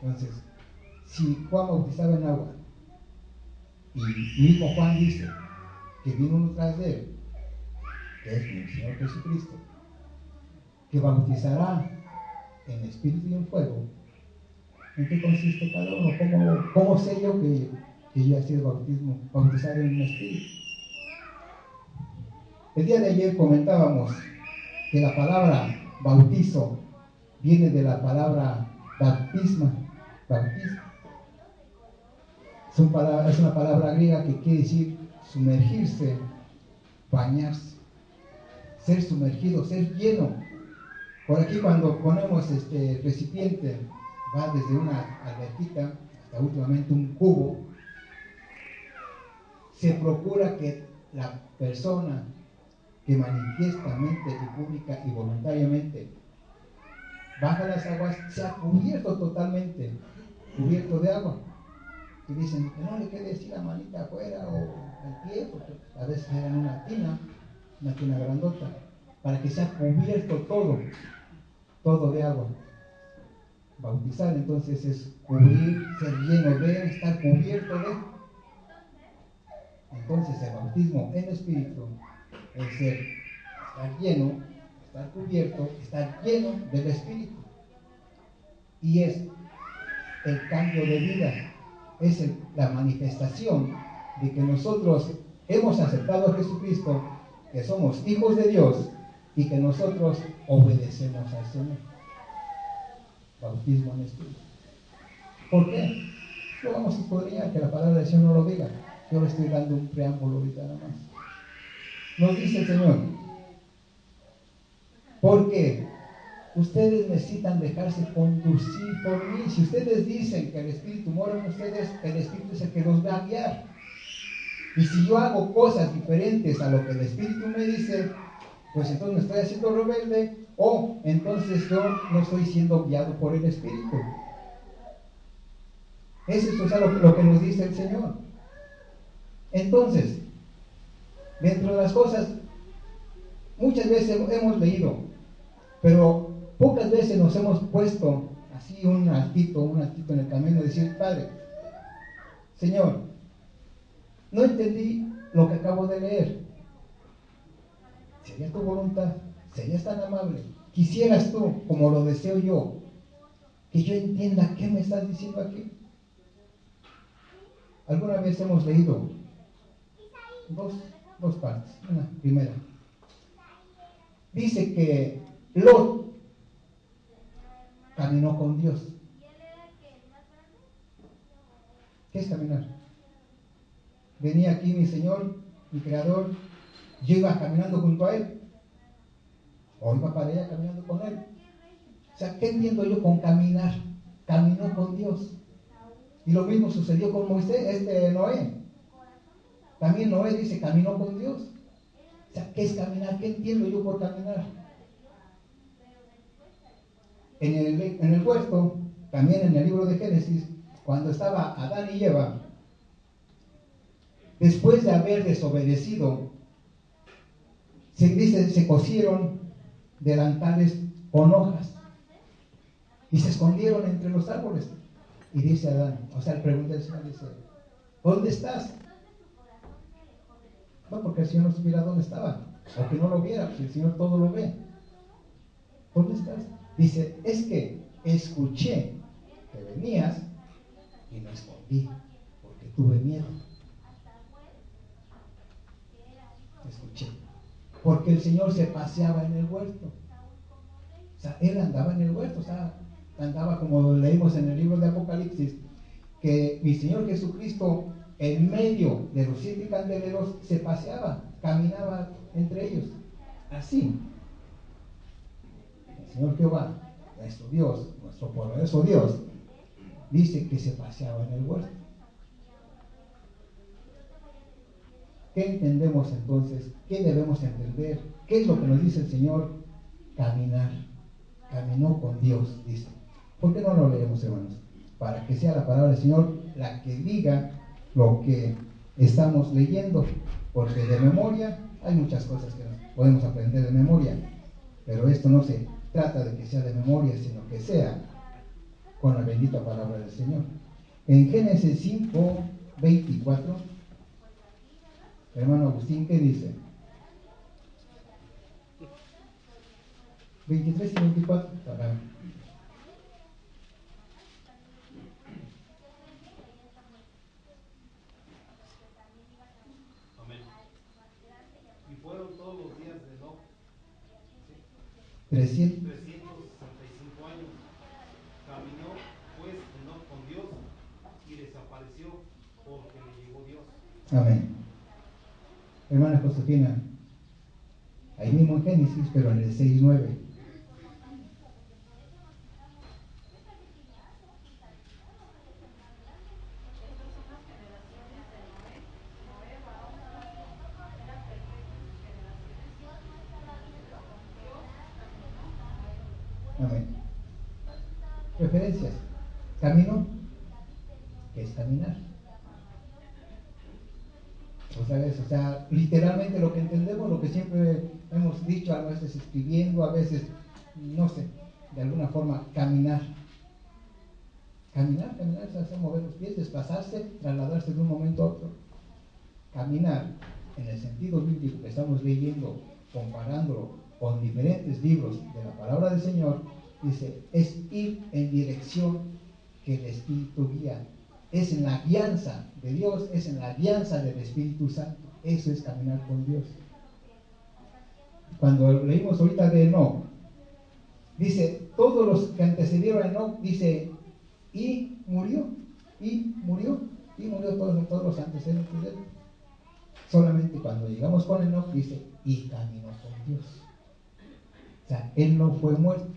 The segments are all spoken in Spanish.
Entonces, si Juan bautizaba en agua y mismo Juan dice que vino uno tras de él, que es el Señor Jesucristo, que bautizará en espíritu y en fuego, ¿en qué consiste cada uno? ¿Cómo sé yo que yo he sido bautizado en un espíritu? El día de ayer comentábamos que la palabra bautizo viene de la palabra bautismo. Es una palabra griega que quiere decir sumergirse, bañarse, ser sumergido, ser lleno. Por aquí cuando ponemos este recipiente, va desde una alberquita hasta últimamente un cubo, se procura que la persona que manifiestamente y pública y voluntariamente baja las aguas sea cubierto totalmente, cubierto de agua. Y dicen que no le quede así la manita afuera o el pie, porque a veces eran una tina grandota, para que sea cubierto todo de agua. Bautizar entonces es cubrir, ser lleno de, estar cubierto de. Entonces el bautismo en espíritu es estar lleno, estar cubierto, estar lleno del espíritu. Y es el cambio de vida, es la manifestación de que nosotros hemos aceptado a Jesucristo, que somos hijos de Dios y que nosotros obedecemos al Señor. Bautismo en espíritu. ¿Por qué? No vamos a escudriñar que la palabra del Señor no lo diga. Yo le estoy dando un preámbulo ahorita nada más. Nos dice el Señor, porque ustedes necesitan dejarse conducir por mí. Si ustedes dicen que el Espíritu mora en ustedes, el Espíritu es el que los va a guiar. Y si yo hago cosas diferentes a lo que el Espíritu me dice, pues entonces me estoy haciendo rebelde, o entonces yo no estoy siendo guiado por el Espíritu. Eso es lo que nos dice el Señor. Entonces, dentro de las cosas, muchas veces hemos leído, pero pocas veces nos hemos puesto así un altito en el camino y decir, Padre, Señor, no entendí lo que acabo de leer. Sería tu voluntad, serías tan amable, quisieras tú, como lo deseo yo, que yo entienda qué me estás diciendo aquí. Alguna vez hemos leído dos partes. Una primera, dice que Lot caminó con Dios. ¿Qué es caminar? Venía aquí mi Señor, mi Creador, yo iba caminando junto a Él, o iba para allá caminando con Él. O sea, ¿qué entiendo yo con caminar? Caminó con Dios. Y lo mismo sucedió con Moisés, Noé. También Noé dice, caminó con Dios. O sea, ¿qué es caminar? ¿Qué entiendo yo por caminar? En el huerto, también en el libro de Génesis, cuando estaba Adán y Eva, después de haber desobedecido, se cosieron delantales con hojas y se escondieron entre los árboles. Y dice Adán, o sea, pregunta el Señor, dice, ¿dónde estás? No, porque el Señor no supiera dónde estaba, o que no lo viera, porque el Señor todo lo ve. ¿Dónde estás? Dice, es que escuché que venías y me escondí, porque tuve miedo. Escuché. Porque el Señor se paseaba en el huerto. O sea, Él andaba en el huerto, o sea, andaba como leímos en el libro de Apocalipsis, que mi Señor Jesucristo en medio de los 7 candeleros se paseaba, caminaba entre ellos, así. El Señor Jehová, nuestro Dios, nuestro poderoso Dios, dice que se paseaba en el huerto. ¿Qué entendemos entonces? ¿Qué debemos entender? ¿Qué es lo que nos dice el Señor? Caminar. Caminó con Dios, dice. ¿Por qué no lo leemos, hermanos? Para que sea la palabra del Señor la que diga lo que estamos leyendo. Porque de memoria hay muchas cosas que podemos aprender de memoria. Pero esto no se trata de que sea de memoria, sino que sea con la bendita palabra del Señor. En Génesis 5:24, hermano Agustín, ¿qué dice? 23 y 24, para... Amén. Y fueron todos los días de Enoc 300. 365 años. Caminó pues Enoc con Dios y desapareció porque le llegó Dios. Amén. Hermana Josefina, ahí mismo en Génesis, pero en el 6:9. Amén. Referencias. Camino, ¿qué es caminar? O sea, literalmente lo que entendemos, lo que siempre hemos dicho, a veces escribiendo, a veces, no sé, de alguna forma, caminar. Caminar, se hace mover los pies, desplazarse, trasladarse de un momento a otro. Caminar, en el sentido bíblico que estamos leyendo, comparándolo con diferentes libros de la palabra del Señor, dice, es ir en dirección que el Espíritu guía. Es en la guianza de Dios, es en la guianza del Espíritu Santo. Eso es caminar con Dios. Cuando leímos ahorita de Enoc, dice, todos los que antecedieron a Enoc, dice, y murió todos los antecedentes de él. Solamente cuando llegamos con Enoc, dice, y caminó con Dios. O sea, él no fue muerto.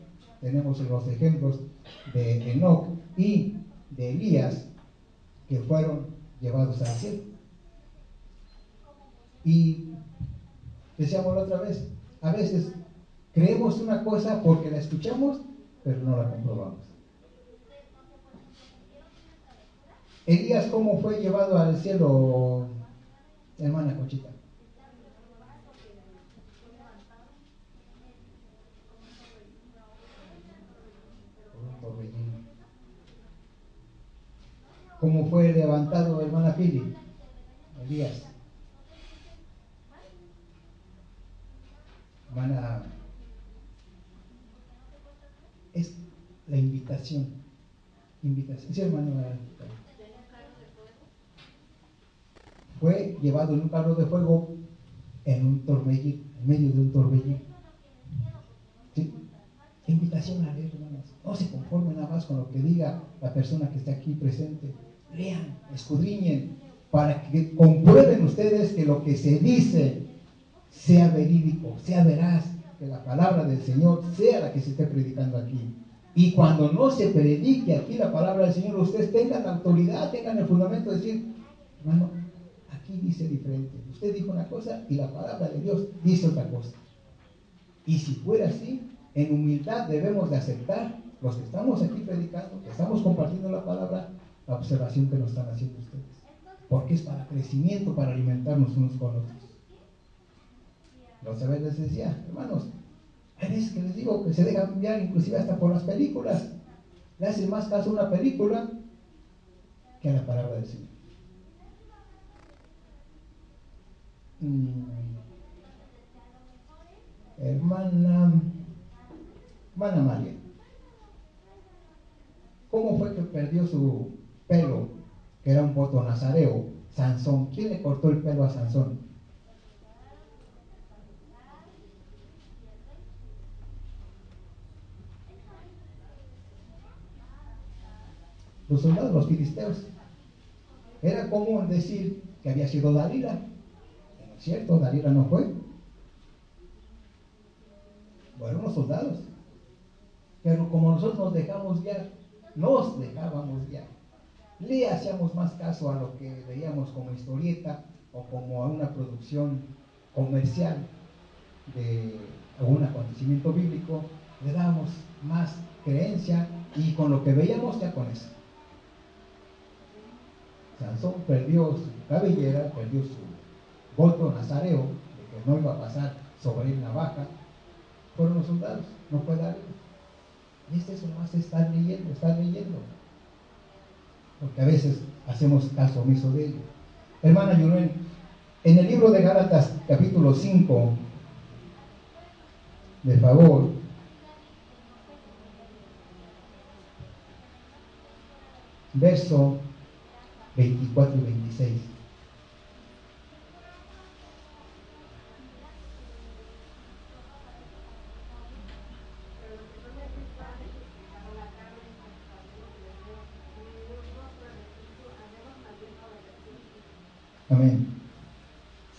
Tenemos los ejemplos de Enoc y de Elías, que fueron llevados al cielo. Y decíamos la otra vez, a veces creemos una cosa porque la escuchamos, pero no la comprobamos. Elías, ¿cómo fue llevado al cielo, hermana Conchita? Por un torbellino. ¿Cómo fue levantado, hermana Pili? Elías. Hermana, es la invitación. Sí, hermano. Fue llevado en un carro de fuego en un torbellino, en medio de un torbellino. ¿Sí? Invitación a leer, hermanos. No se conformen nada más con lo que diga la persona que está aquí presente. Lean, escudriñen, para que comprueben ustedes que lo que se dice sea verídico, sea veraz, que la palabra del Señor sea la que se esté predicando aquí. Y cuando no se predique aquí la palabra del Señor, ustedes tengan la autoridad, tengan el fundamento de decir, hermano, aquí dice diferente. Usted dijo una cosa y la palabra de Dios dice otra cosa. Y si fuera así, en humildad debemos de aceptar los que estamos aquí predicando, que estamos compartiendo la palabra, la observación que nos están haciendo ustedes. Porque es para crecimiento, para alimentarnos unos con otros. Otra vez les decía, hermanos, hay veces que les digo que se dejan enviar inclusive hasta por las películas. Le hacen más caso a una película que a la palabra del Señor. Hermana María, ¿cómo fue que perdió su pelo, que era un voto nazareo? Sansón. ¿Quién le cortó el pelo a Sansón? Los soldados, los filisteos. Era común decir que había sido Dalila. ¿No es cierto? Dalila no fue. Fueron los soldados. Pero como nosotros nos dejábamos guiar, le hacíamos más caso a lo que veíamos como historieta o como a una producción comercial de algún acontecimiento bíblico, le dábamos más creencia y con lo que veíamos ya con eso. Sansón perdió su cabellera, perdió su voto nazareo, de que no iba a pasar sobre él navaja. Fueron los soldados, no fue David. Y es eso más, estar leyendo. Porque a veces hacemos caso omiso de ello. Hermana Yunuen, en el libro de Gálatas, capítulo 5, de favor, verso 24 y 26. Amén.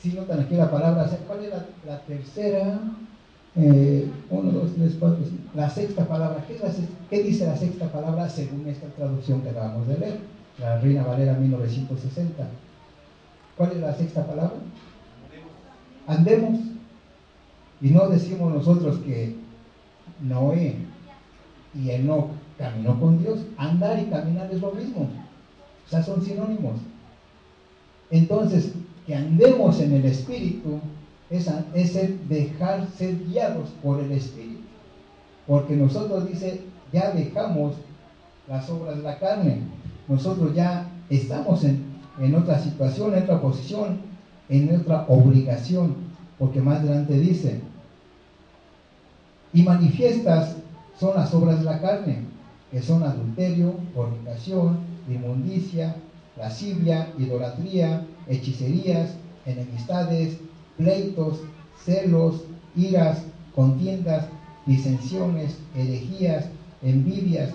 Si notan aquí la palabra, ¿cuál es la tercera? 1, 2, 3, 4, 5. La sexta palabra. ¿Qué dice la sexta palabra según esta traducción que acabamos de leer? La Reina Valera 1960. ¿Cuál es la sexta palabra? Andemos. Y no decimos nosotros que Noé y Enoc caminó con Dios. Andar y caminar es lo mismo. O sea, son sinónimos. Entonces, que andemos en el Espíritu es el dejar ser guiados por el Espíritu. Porque nosotros, dice, ya dejamos las obras de la carne. Nosotros ya estamos en otra situación, en otra posición, en otra obligación. Porque más adelante dice, y manifiestas son las obras de la carne, que son adulterio, fornicación, inmundicia, lascivia, idolatría, hechicerías, enemistades, pleitos, celos, iras, contiendas, disensiones, herejías, envidias,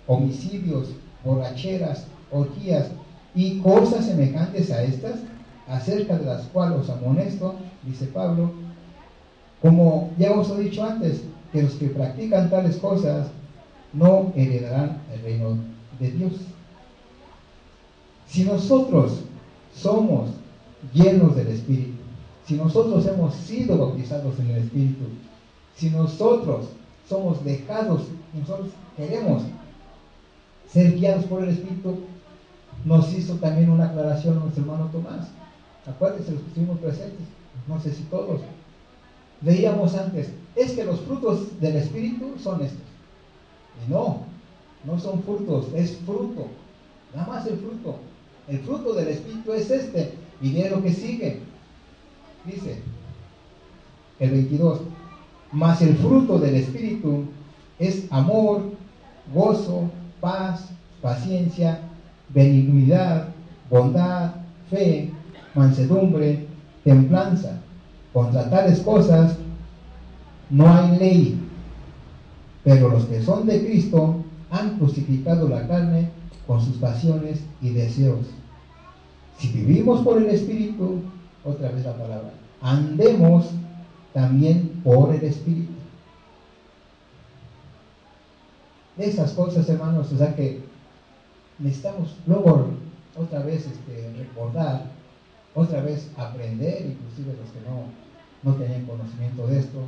homicidios, borracheras, orgías y cosas semejantes a estas, acerca de las cuales os amonesto, dice Pablo, como ya os he dicho antes, que los que practican tales cosas no heredarán el reino de Dios. Si nosotros somos llenos del Espíritu, si nosotros hemos sido bautizados en el Espíritu, si nosotros somos dejados, nosotros queremos ser guiados por el Espíritu, nos hizo también una aclaración nuestro hermano Tomás. Acuérdense, los que estuvimos presentes, no sé si todos. Leíamos antes, es que los frutos del Espíritu son estos. Y no son frutos, es fruto. Nada más el fruto. El fruto del Espíritu es este. Y de lo que sigue. Dice el 22. Mas el fruto del Espíritu es amor, gozo, paz, paciencia, benignidad, bondad, fe, mansedumbre, templanza. Contra tales cosas no hay ley. Pero los que son de Cristo han crucificado la carne con sus pasiones y deseos. Si vivimos por el Espíritu, otra vez la palabra, andemos también por el Espíritu. Esas cosas, hermanos, o sea que necesitamos luego otra vez recordar, otra vez aprender, inclusive los que no tenían conocimiento de esto,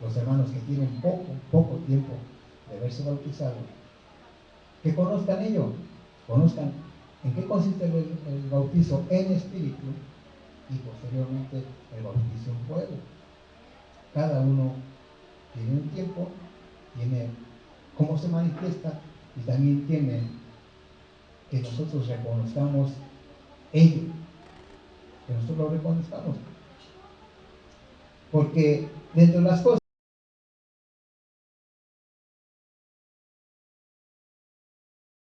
los hermanos que tienen poco tiempo de haberse bautizado, que conozcan ello, conozcan en qué consiste el bautizo en espíritu y posteriormente el bautizo en fuego. Cada uno tiene un tiempo, tiene cómo se manifiesta y también tiene que nosotros reconozcamos ello, que nosotros lo reconozcamos. Porque dentro de las cosas